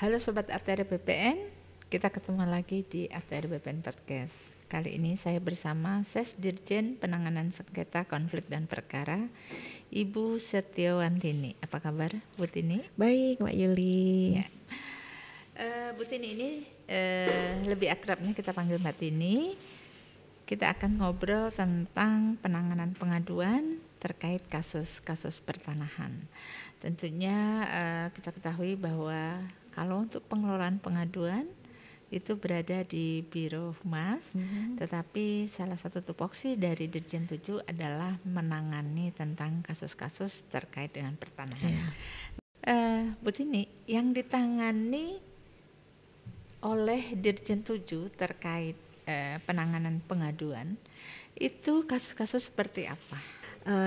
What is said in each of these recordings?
Halo Sobat RTR BPN, kita ketemu lagi di RTR BPN Podcast. Kali ini saya bersama Ses Dirjen Penanganan Sengketa Konflik dan Perkara, Ibu Setiawantini. Apa kabar Bu Tini? Baik Mbak Yuli. Ya. Bu Tini ini lebih akrabnya kita panggil Mbak Tini. Kita akan ngobrol tentang penanganan pengaduan terkait kasus-kasus pertanahan. Tentunya kita ketahui bahwa kalau untuk pengelolaan pengaduan itu berada di Biro Humas, tetapi salah satu tupoksi dari Dirjen 7 adalah menangani tentang kasus-kasus terkait dengan pertanahan. Bu Tini, yang ditangani oleh Dirjen 7 terkait penanganan pengaduan itu kasus-kasus seperti apa?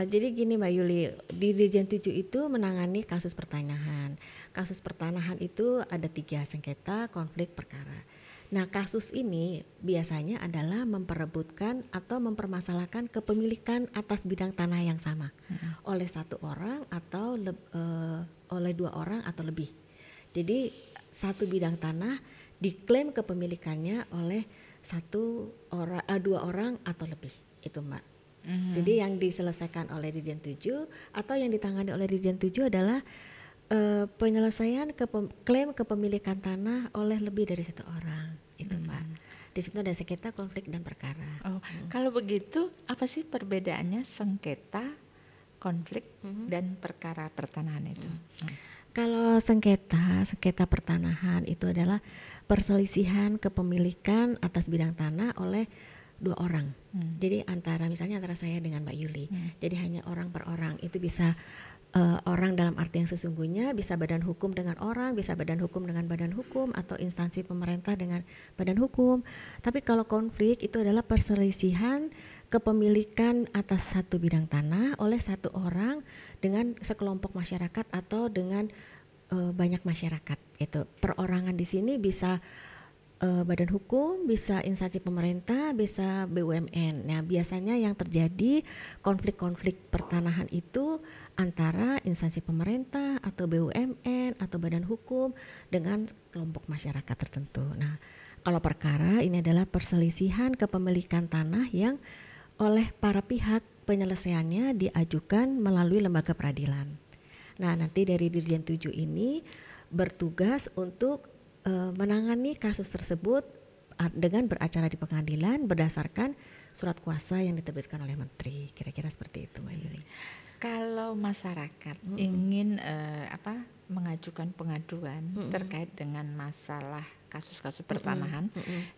Jadi gini Mbak Yuli, di Dirjen 7 itu menangani kasus pertanahan. Kasus pertanahan itu ada 3 sengketa, konflik, perkara. Nah kasus ini biasanya adalah memperebutkan atau mempermasalahkan kepemilikan atas bidang tanah yang sama oleh 1 orang atau oleh 2 orang atau lebih. Jadi 1 bidang tanah diklaim kepemilikannya oleh 2 orang atau lebih, itu Mbak. Jadi yang diselesaikan oleh Dirjen 7 atau yang ditangani oleh Dirjen 7 adalah penyelesaian klaim kepemilikan tanah oleh lebih dari 1 orang, itu Mbak. Di situ ada sengketa, konflik, dan perkara. Kalau begitu, apa sih perbedaannya sengketa, konflik, dan perkara pertanahan itu? Kalau sengketa pertanahan itu adalah perselisihan kepemilikan atas bidang tanah oleh 2 orang. Jadi misalnya antara saya dengan Mbak Yuli. Jadi hanya orang per orang. Itu bisa orang dalam arti yang sesungguhnya, bisa badan hukum dengan orang, bisa badan hukum dengan badan hukum, atau instansi pemerintah dengan badan hukum. Tapi kalau konflik itu adalah perselisihan kepemilikan atas 1 bidang tanah oleh 1 orang dengan sekelompok masyarakat atau dengan banyak masyarakat. Itu perorangan di sini bisa badan hukum, bisa instansi pemerintah, bisa BUMN. Nah, biasanya yang terjadi konflik-konflik pertanahan itu antara instansi pemerintah atau BUMN atau badan hukum dengan kelompok masyarakat tertentu. Nah, kalau perkara ini adalah perselisihan kepemilikan tanah yang oleh para pihak penyelesaiannya diajukan melalui lembaga peradilan. Nah, nanti dari Dirjen 7 ini bertugas untuk menangani kasus tersebut dengan beracara di pengadilan berdasarkan surat kuasa yang diterbitkan oleh Menteri. Kira-kira seperti itu Mbak Yuli. Kalau masyarakat ingin mengajukan pengaduan terkait dengan masalah kasus-kasus pertanahan,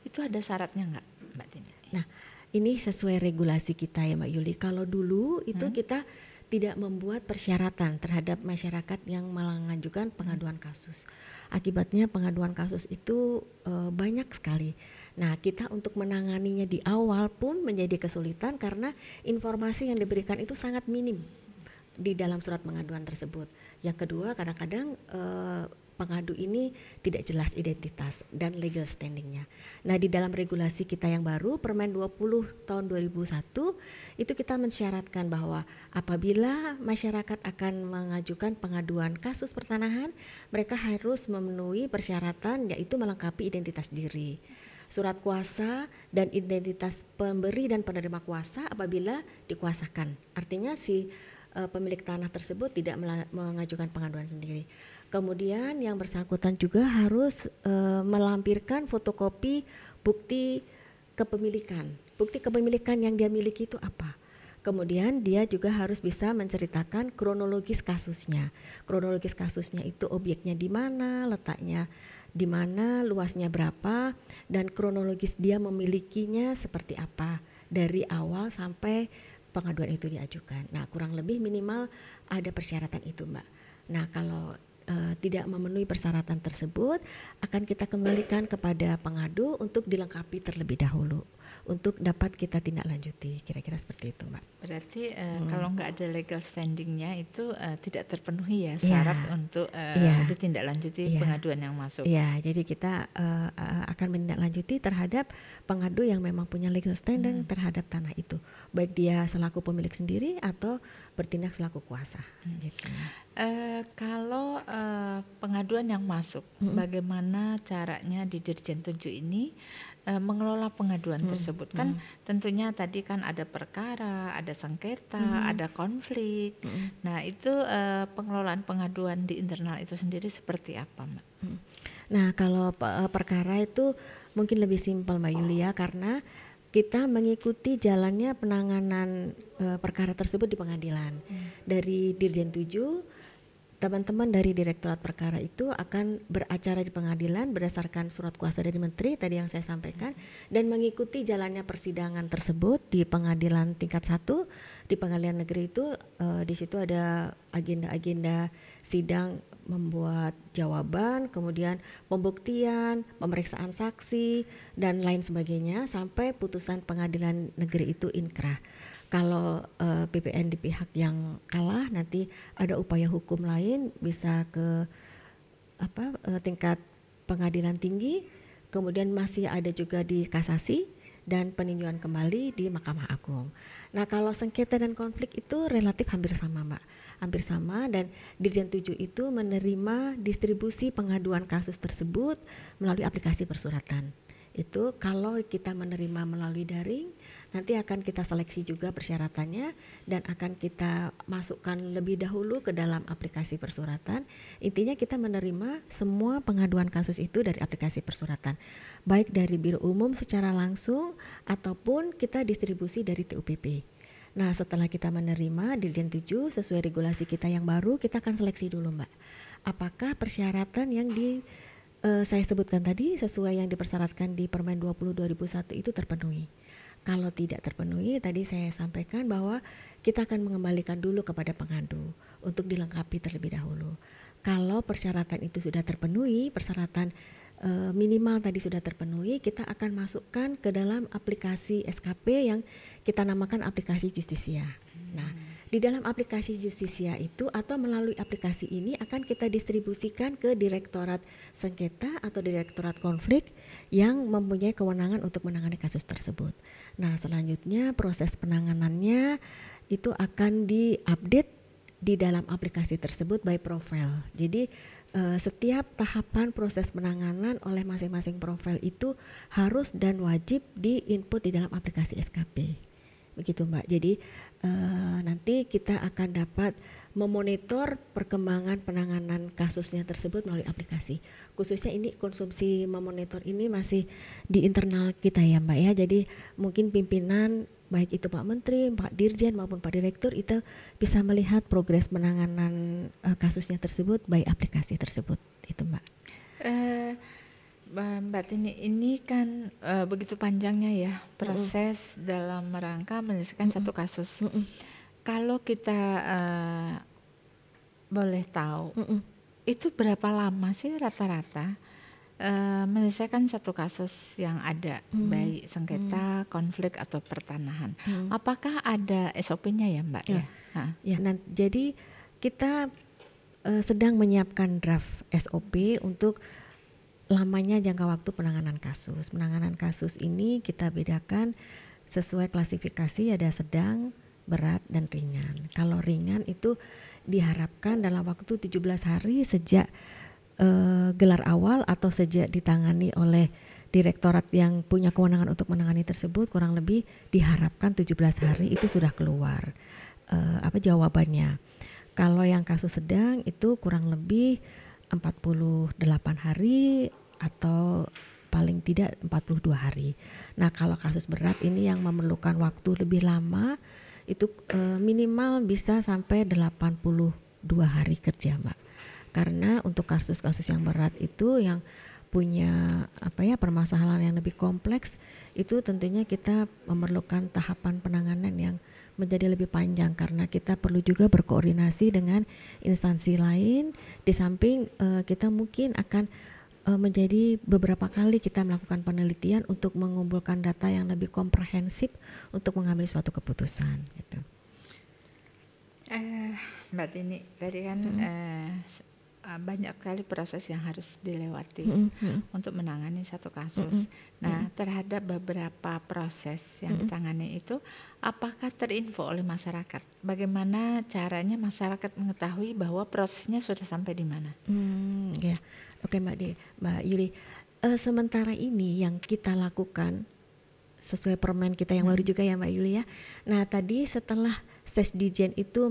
itu ada syaratnya nggak Mbak Tini? Nah, ini sesuai regulasi kita ya Mbak Yuli. Kalau dulu itu kita tidak membuat persyaratan terhadap masyarakat yang mengajukan pengaduan kasus. Akibatnya pengaduan kasus itu banyak sekali. Nah, kita untuk menanganinya di awal pun menjadi kesulitan karena informasi yang diberikan itu sangat minim di dalam surat pengaduan tersebut. Yang kedua, kadang-kadang pengadu ini tidak jelas identitas dan legal standingnya. Nah, di dalam regulasi kita yang baru, Permen 20 tahun 2001, itu kita mensyaratkan bahwa apabila masyarakat akan mengajukan pengaduan kasus pertanahan, mereka harus memenuhi persyaratan yaitu melengkapi identitas diri, surat kuasa, dan identitas pemberi dan penerima kuasa apabila dikuasakan. Artinya si pemilik tanah tersebut tidak mengajukan pengaduan sendiri. Kemudian yang bersangkutan juga harus melampirkan fotokopi bukti kepemilikan. Bukti kepemilikan yang dia miliki itu apa? Kemudian dia juga harus bisa menceritakan kronologis kasusnya. Kronologis kasusnya itu objeknya di mana, letaknya di mana, luasnya berapa, dan kronologis dia memilikinya seperti apa dari awal sampai pengaduan itu diajukan. Nah, kurang lebih minimal ada persyaratan itu, Mbak. Nah, kalau tidak memenuhi persyaratan tersebut, akan kita kembalikan kepada pengadu untuk dilengkapi terlebih dahulu. untuk dapat kita tindak lanjuti, kira-kira seperti itu, Mbak. Berarti kalau nggak ada legal standingnya itu tidak terpenuhi ya Iya. syarat untuk Iya. ditindaklanjuti Iya. pengaduan yang masuk. Iya, jadi kita akan menindaklanjuti terhadap pengadu yang memang punya legal standing terhadap tanah itu, baik dia selaku pemilik sendiri atau bertindak selaku kuasa. Gitu. Kalau pengaduan yang masuk, bagaimana caranya di Dirjen 7 ini mengelola pengaduan tersebut? Kan tentunya tadi kan ada perkara, ada sengketa, ada konflik. Nah itu pengelolaan pengaduan di internal itu sendiri seperti apa, Mbak? Nah kalau perkara itu mungkin lebih simpel, Mbak Yulia, karena kita mengikuti jalannya penanganan perkara tersebut di pengadilan. Dari Dirjen 7, teman-teman dari Direktorat Perkara itu akan beracara di pengadilan berdasarkan surat kuasa dari Menteri tadi yang saya sampaikan, dan mengikuti jalannya persidangan tersebut di pengadilan tingkat 1. Di pengadilan negeri itu di situ ada agenda-agenda sidang, membuat jawaban, kemudian pembuktian, pemeriksaan saksi, dan lain sebagainya sampai putusan pengadilan negeri itu inkrah. Kalau PPN di pihak yang kalah, nanti ada upaya hukum lain, bisa ke tingkat pengadilan tinggi, kemudian masih ada juga di kasasi dan peninjauan kembali di Mahkamah Agung. Nah kalau sengketa dan konflik itu relatif hampir sama, Mbak, hampir sama, dan Dirjen 7 itu menerima distribusi pengaduan kasus tersebut melalui aplikasi persuratan. Itu kalau kita menerima melalui daring, nanti akan kita seleksi juga persyaratannya dan akan kita masukkan lebih dahulu ke dalam aplikasi persuratan. Intinya kita menerima semua pengaduan kasus itu dari aplikasi persuratan, baik dari Biro Umum secara langsung ataupun kita distribusi dari TUPP. Nah setelah kita menerima Dirjen 7 sesuai regulasi kita yang baru, kita akan seleksi dulu, Mbak, apakah persyaratan yang saya sebutkan tadi sesuai yang dipersyaratkan di Permen 20/2001 itu terpenuhi. Kalau tidak terpenuhi, tadi saya sampaikan bahwa kita akan mengembalikan dulu kepada pengadu untuk dilengkapi terlebih dahulu. Kalau persyaratan itu sudah terpenuhi, persyaratan minimal tadi sudah terpenuhi, kita akan masukkan ke dalam aplikasi SKP yang kita namakan aplikasi Justisia. Nah, di dalam aplikasi Justisia itu atau melalui aplikasi ini akan kita distribusikan ke Direktorat Sengketa atau Direktorat Konflik yang mempunyai kewenangan untuk menangani kasus tersebut. Nah, selanjutnya proses penanganannya itu akan diupdate di dalam aplikasi tersebut by profile. Jadi setiap tahapan proses penanganan oleh masing-masing profil itu harus dan wajib diinput di dalam aplikasi SKP. Begitu, Mbak. Jadi nanti kita akan dapat memonitor perkembangan penanganan kasusnya tersebut melalui aplikasi. Khususnya ini konsumsi memonitor ini masih di internal kita ya, Mbak ya. Jadi mungkin pimpinan baik itu Pak Menteri, Pak Dirjen maupun Pak Direktur itu bisa melihat progres penanganan kasusnya tersebut by aplikasi tersebut. Itu, Mbak. Mbak Tini, ini kan begitu panjangnya ya proses dalam rangka menyelesaikan satu kasus. Kalau kita boleh tahu, itu berapa lama sih rata-rata menyelesaikan satu kasus yang ada, baik sengketa, konflik atau pertanahan? Apakah ada SOP-nya ya, Mbak? Jadi kita sedang menyiapkan draft SOP untuk lamanya jangka waktu penanganan kasus. Penanganan kasus ini kita bedakan sesuai klasifikasi, ada sedang, berat, dan ringan. Kalau ringan itu diharapkan dalam waktu 17 hari sejak gelar awal atau sejak ditangani oleh direktorat yang punya kewenangan untuk menangani tersebut, kurang lebih diharapkan 17 hari itu sudah keluar jawabannya. Kalau yang kasus sedang itu kurang lebih 48 hari atau paling tidak 42 hari. Nah, kalau kasus berat ini yang memerlukan waktu lebih lama itu minimal bisa sampai 82 hari kerja, Mbak. Karena untuk kasus-kasus yang berat itu yang punya permasalahan yang lebih kompleks itu tentunya kita memerlukan tahapan penanganan yang menjadi lebih panjang karena kita perlu juga berkoordinasi dengan instansi lain. Di samping kita mungkin akan menjadi beberapa kali kita melakukan penelitian untuk mengumpulkan data yang lebih komprehensif untuk mengambil suatu keputusan gitu. Mbak Tini, tadi kan banyak sekali proses yang harus dilewati untuk menangani satu kasus. Nah, terhadap beberapa proses yang ditangani itu, apakah terinfo oleh masyarakat? Bagaimana caranya masyarakat mengetahui bahwa prosesnya sudah sampai di mana? Ya, oke Mbak Yuli. Sementara ini yang kita lakukan sesuai permen kita yang baru juga ya Mbak Yuli ya. Nah, tadi setelah Sesdijen itu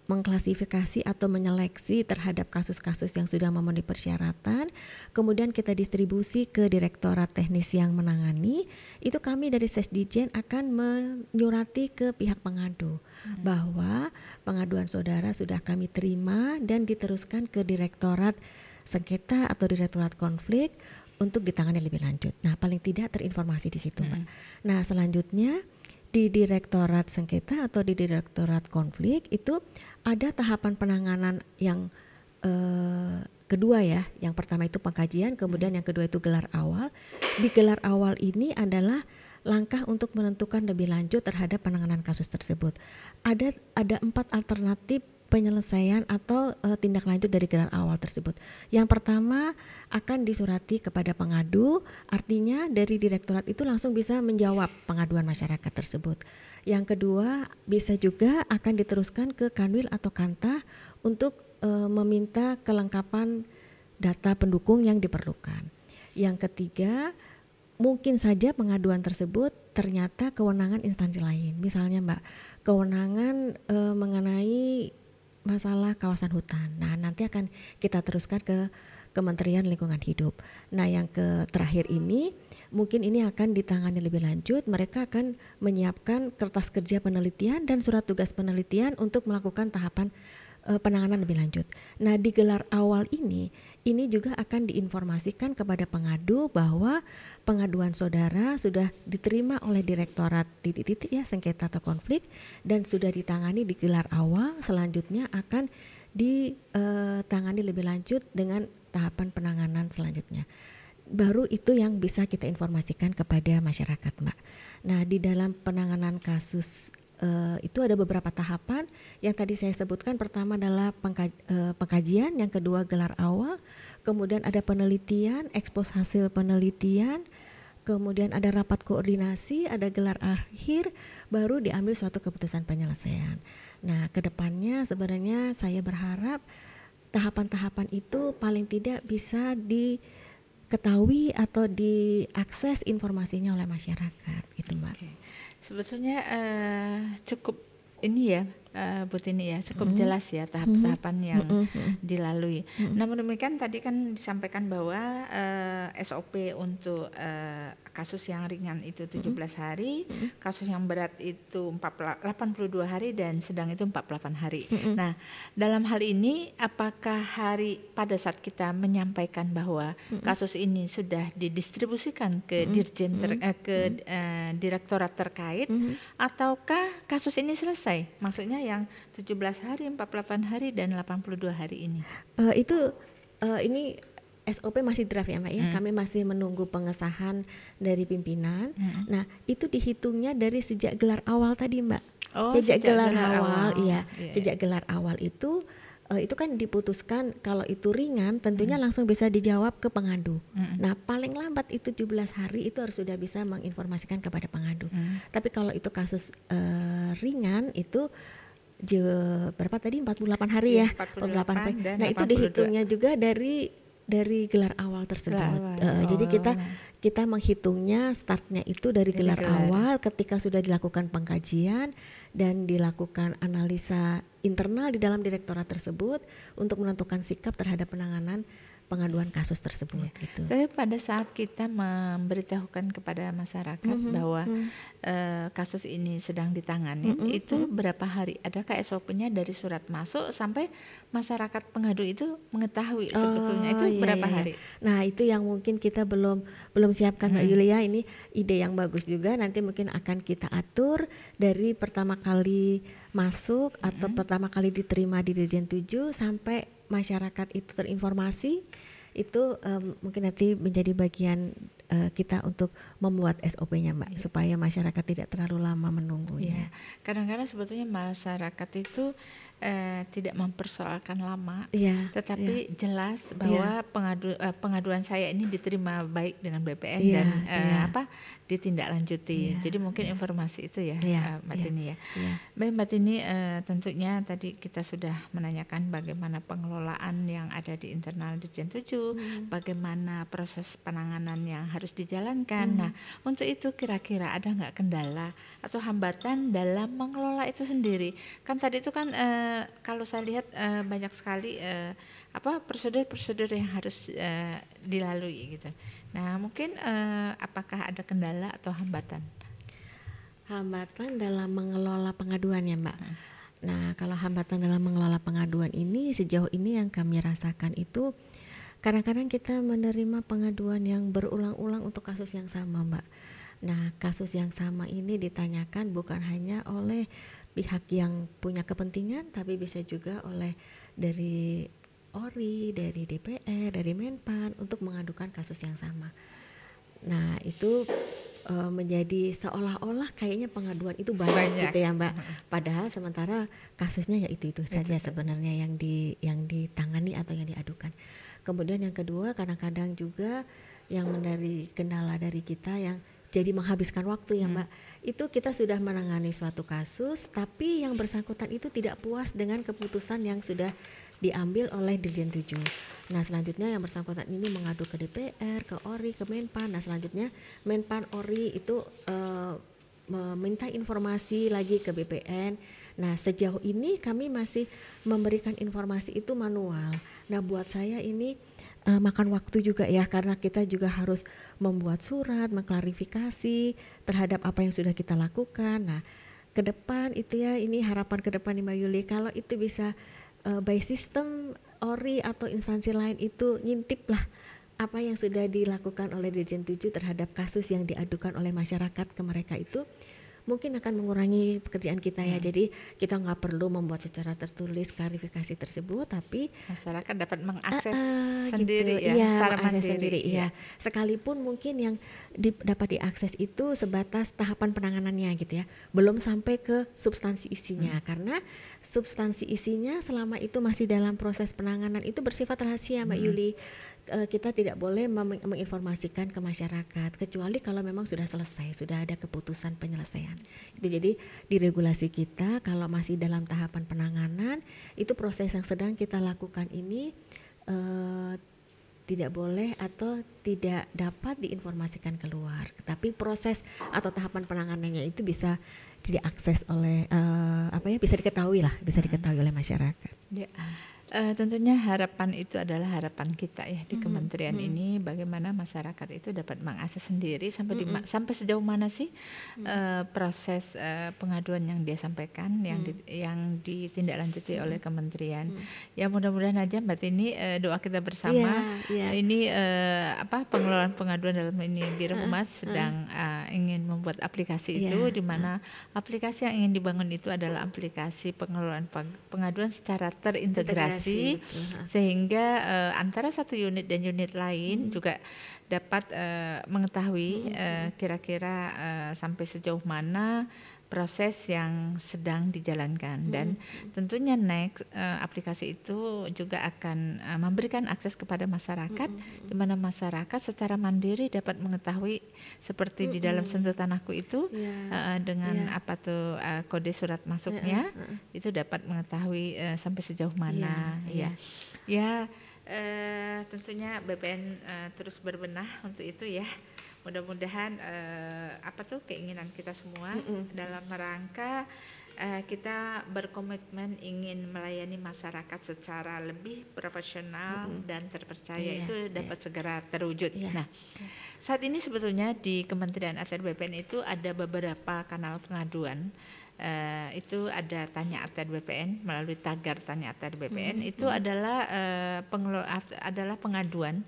mengklasifikasi atau menyeleksi terhadap kasus-kasus yang sudah memenuhi persyaratan, kemudian kita distribusi ke Direktorat Teknis yang menangani, itu kami dari Sesdijen akan menyurati ke pihak pengadu bahwa pengaduan saudara sudah kami terima dan diteruskan ke Direktorat Sengketa atau Direktorat Konflik untuk ditangani lebih lanjut. Nah, paling tidak terinformasi di situ, Mbak. Nah, selanjutnya di Direktorat Sengketa atau di Direktorat Konflik itu ada tahapan penanganan yang kedua ya. Yang pertama itu pengkajian, kemudian yang kedua itu gelar awal. Di gelar awal ini adalah langkah untuk menentukan lebih lanjut terhadap penanganan kasus tersebut. Ada 4 alternatif penyelesaian atau tindak lanjut dari gelar awal tersebut. Yang pertama akan disurati kepada pengadu, artinya dari direktorat itu langsung bisa menjawab pengaduan masyarakat tersebut. Yang kedua bisa juga akan diteruskan ke Kanwil atau Kantah untuk meminta kelengkapan data pendukung yang diperlukan. Yang ketiga mungkin saja pengaduan tersebut ternyata kewenangan instansi lain. Misalnya Mbak, kewenangan mengenai masalah kawasan hutan. Nah, nanti akan kita teruskan ke Kementerian Lingkungan Hidup. Nah, yang terakhir ini mungkin ini akan ditangani lebih lanjut. Mereka akan menyiapkan kertas kerja penelitian dan surat tugas penelitian untuk melakukan tahapan penanganan lebih lanjut. Nah, di gelar awal ini juga akan diinformasikan kepada pengadu bahwa pengaduan saudara sudah diterima oleh Direktorat titik-titik ya sengketa atau konflik dan sudah ditangani di gelar awal. Selanjutnya akan ditangani lebih lanjut dengan tahapan penanganan selanjutnya. Baru itu yang bisa kita informasikan kepada masyarakat, Mbak. Nah, di dalam penanganan kasus itu ada beberapa tahapan yang tadi saya sebutkan. Pertama adalah pengkajian, yang kedua gelar awal, kemudian ada penelitian, ekspos hasil penelitian, kemudian ada rapat koordinasi, ada gelar akhir, baru diambil suatu keputusan penyelesaian. Nah, kedepannya sebenarnya saya berharap tahapan-tahapan itu paling tidak bisa diketahui atau diakses informasinya oleh masyarakat, gitu Mbak. Okay. Sebetulnya cukup ini ya Bu Tini ya, cukup jelas ya tahap-tahapan yang dilalui. Namun demikian tadi kan disampaikan bahwa SOP untuk kasus yang ringan itu 17 hari, kasus yang berat itu 82 hari dan sedang itu 48 hari. Nah, dalam hal ini apakah pada saat kita menyampaikan bahwa kasus ini sudah didistribusikan ke dirjen direktorat terkait ataukah kasus ini selesai? Maksudnya yang 17 hari, 48 hari dan 82 hari ini. Ini SOP masih draft ya Mbak ya, kami masih menunggu pengesahan dari pimpinan. Nah, itu dihitungnya dari sejak gelar awal tadi Mbak. Sejak gelar awal. Iya. Sejak gelar awal itu kan diputuskan kalau itu ringan tentunya langsung bisa dijawab ke pengadu. Nah, paling lambat itu 17 hari itu harus sudah bisa menginformasikan kepada pengadu. Tapi kalau itu kasus ringan itu berapa tadi 48 hari ya? 48 hari. Nah, itu dihitungnya juga dari gelar awal tersebut. Jadi kita menghitungnya startnya itu dari gelar awal ketika sudah dilakukan pengkajian dan dilakukan analisa internal di dalam direktorat tersebut untuk menentukan sikap terhadap penanganan pengaduan kasus tersebut. Gitu. Tapi pada saat kita memberitahukan kepada masyarakat bahwa kasus ini sedang ditangani, itu berapa hari? Adakah SOP-nya dari surat masuk sampai masyarakat pengadu itu mengetahui sebetulnya itu berapa hari? Nah, itu yang mungkin kita belum siapkan Mbak Yulia. Ini ide yang bagus juga. Nanti mungkin akan kita atur dari pertama kali masuk atau pertama kali diterima di Dirjen 7 sampai masyarakat itu terinformasi itu mungkin nanti menjadi bagian kita untuk membuat SOP-nya Mbak, supaya masyarakat tidak terlalu lama menunggunya. Kadang-kadang sebetulnya masyarakat itu tidak mempersoalkan lama, tetapi jelas bahwa pengaduan saya ini diterima baik dengan BPN dan ditindaklanjuti. Jadi mungkin informasi itu ya, Mbak Tini ya. Baik Mbak Tini, tentunya tadi kita sudah menanyakan bagaimana pengelolaan yang ada di internal Dirjen 7, bagaimana proses penanganan yang harus dijalankan. Nah, untuk itu kira-kira ada nggak kendala atau hambatan dalam mengelola itu sendiri? Kan tadi itu kan kalau saya lihat banyak sekali prosedur-prosedur yang harus dilalui gitu. Nah, mungkin apakah ada kendala atau hambatan? Hambatan dalam mengelola pengaduan ya Mbak. Nah, kalau hambatan dalam mengelola pengaduan ini sejauh ini yang kami rasakan itu kadang-kadang kita menerima pengaduan yang berulang-ulang untuk kasus yang sama Mbak. Nah, kasus yang sama ini ditanyakan bukan hanya oleh pihak yang punya kepentingan, tapi bisa juga oleh dari ORI, dari DPR, dari Menpan untuk mengadukan kasus yang sama. Nah, itu menjadi seolah-olah kayaknya pengaduan itu banyak gitu ya Mbak. Padahal sementara kasusnya ya itu saja sebenarnya yang ditangani atau yang diadukan. Kemudian yang kedua, kadang-kadang juga yang dari kendala dari kita yang jadi menghabiskan waktu ya Mbak. Itu kita sudah menangani suatu kasus, tapi yang bersangkutan itu tidak puas dengan keputusan yang sudah diambil oleh Dirjen 7. Nah, selanjutnya yang bersangkutan ini mengadu ke DPR, ke ORI, ke Menpan. Nah, selanjutnya Menpan, ORI itu meminta informasi lagi ke BPN. Nah, sejauh ini kami masih memberikan informasi itu manual. Nah, buat saya ini makan waktu juga ya, karena kita juga harus membuat surat, mengklarifikasi terhadap apa yang sudah kita lakukan. Nah, ke depan itu ya, ini harapan ke depan Mbak Yuli, kalau itu bisa by system ORI atau instansi lain itu ngintip lah apa yang sudah dilakukan oleh Dirjen 7 terhadap kasus yang diadukan oleh masyarakat ke mereka, itu mungkin akan mengurangi pekerjaan kita ya. Jadi kita nggak perlu membuat secara tertulis klarifikasi tersebut, tapi masyarakat dapat mengakses sendiri gitu, secara mandiri. Sekalipun mungkin yang dapat diakses itu sebatas tahapan penanganannya gitu ya, belum sampai ke substansi isinya, karena substansi isinya selama itu masih dalam proses penanganan itu bersifat rahasia Mbak Yuli. Kita tidak boleh menginformasikan ke masyarakat kecuali kalau memang sudah selesai, sudah ada keputusan penyelesaian. Jadi di regulasi kita kalau masih dalam tahapan penanganan, itu proses yang sedang kita lakukan ini tidak boleh atau tidak dapat diinformasikan keluar. Tapi proses atau tahapan penanganannya itu bisa diakses oleh bisa diketahui oleh masyarakat. Tentunya harapan itu adalah harapan kita ya di kementerian ini, bagaimana masyarakat itu dapat mengakses sendiri sampai sejauh mana sih proses pengaduan yang dia sampaikan, yang ditindaklanjuti oleh kementerian. Ya mudah-mudahan aja Mbak Tini, doa kita bersama. Ini pengelolaan pengaduan dalam ini Biro Humas sedang ingin membuat aplikasi itu, di mana aplikasi yang ingin dibangun itu adalah aplikasi pengelolaan pengaduan secara terintegrasi. Sehingga antara satu unit dan unit lain juga dapat mengetahui kira-kira sampai sejauh mana proses yang sedang dijalankan, dan tentunya next aplikasi itu juga akan memberikan akses kepada masyarakat, di mana masyarakat secara mandiri dapat mengetahui seperti di dalam Sentuh Tanahku itu dengan kode surat masuknya itu dapat mengetahui sampai sejauh mana tentunya BPN terus berbenah untuk itu ya. Mudah-mudahan keinginan kita semua dalam rangka kita berkomitmen ingin melayani masyarakat secara lebih profesional dan terpercaya itu dapat segera terwujud. Nah, saat ini sebetulnya di Kementerian ATR BPN itu ada beberapa kanal pengaduan. Itu ada Tanya ATR BPN melalui tagar Tanya ATR BPN, itu adalah pengaduan,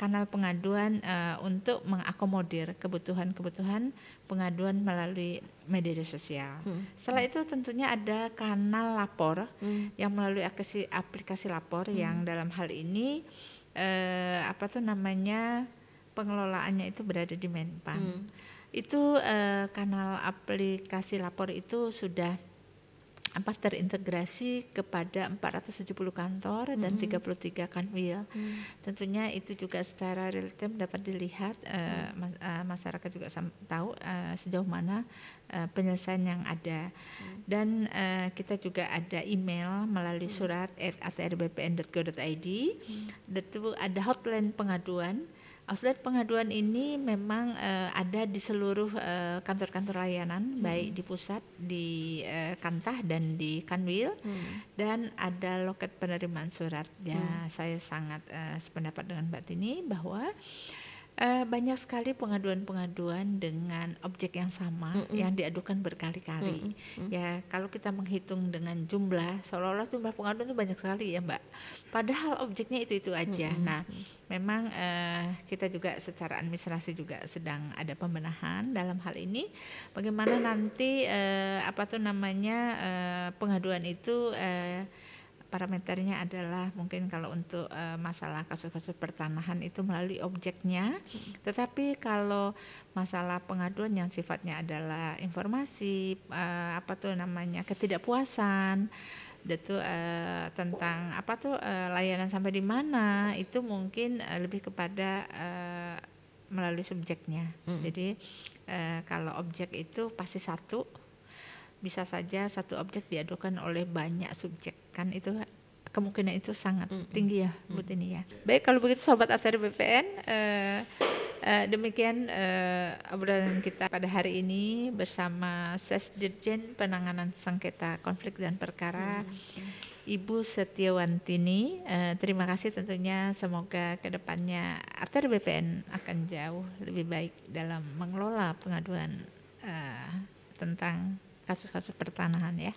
kanal pengaduan untuk mengakomodir kebutuhan pengaduan melalui media sosial. Setelah itu tentunya ada kanal lapor yang melalui aplikasi lapor yang dalam hal ini pengelolaannya itu berada di Menpan. Itu kanal aplikasi lapor itu sudah terintegrasi kepada 470 kantor dan 33 kanwil. Tentunya itu juga secara real time dapat dilihat, masyarakat juga tahu sejauh mana penyelesaian yang ada. Dan kita juga ada email melalui surat @atrbpn.go.id. Itu ada hotline pengaduan. Outlet pengaduan ini memang ada di seluruh kantor-kantor layanan, baik di pusat, di Kantah dan di Kanwil, dan ada loket penerimaan surat. Ya, saya sangat sependapat dengan Mbak Tini bahwa banyak sekali pengaduan-pengaduan dengan objek yang sama yang diadukan berkali-kali. Ya, kalau kita menghitung dengan jumlah, seolah-olah jumlah pengaduan itu banyak sekali ya Mbak. Padahal objeknya itu aja. Nah, memang kita juga secara administrasi juga sedang ada pembenahan dalam hal ini. Bagaimana nanti pengaduan itu parameternya adalah mungkin kalau untuk masalah kasus-kasus pertanahan itu melalui objeknya, tetapi kalau masalah pengaduan yang sifatnya adalah informasi ketidakpuasan itu tentang layanan sampai di mana, itu mungkin lebih kepada melalui subjeknya. Jadi kalau objek itu pasti satu, bisa saja satu objek diadukan oleh banyak subjek, kan itu kemungkinan itu sangat tinggi ya Bu Tini ya. Baik, kalau begitu Sobat ATR BPN, demikian obrolan kita pada hari ini bersama Sesdirjen Penanganan Sengketa Konflik dan Perkara Ibu Setiawantini. Terima kasih tentunya, semoga kedepannya ATR BPN akan jauh lebih baik dalam mengelola pengaduan tentang kasus-kasus pertanahan ya.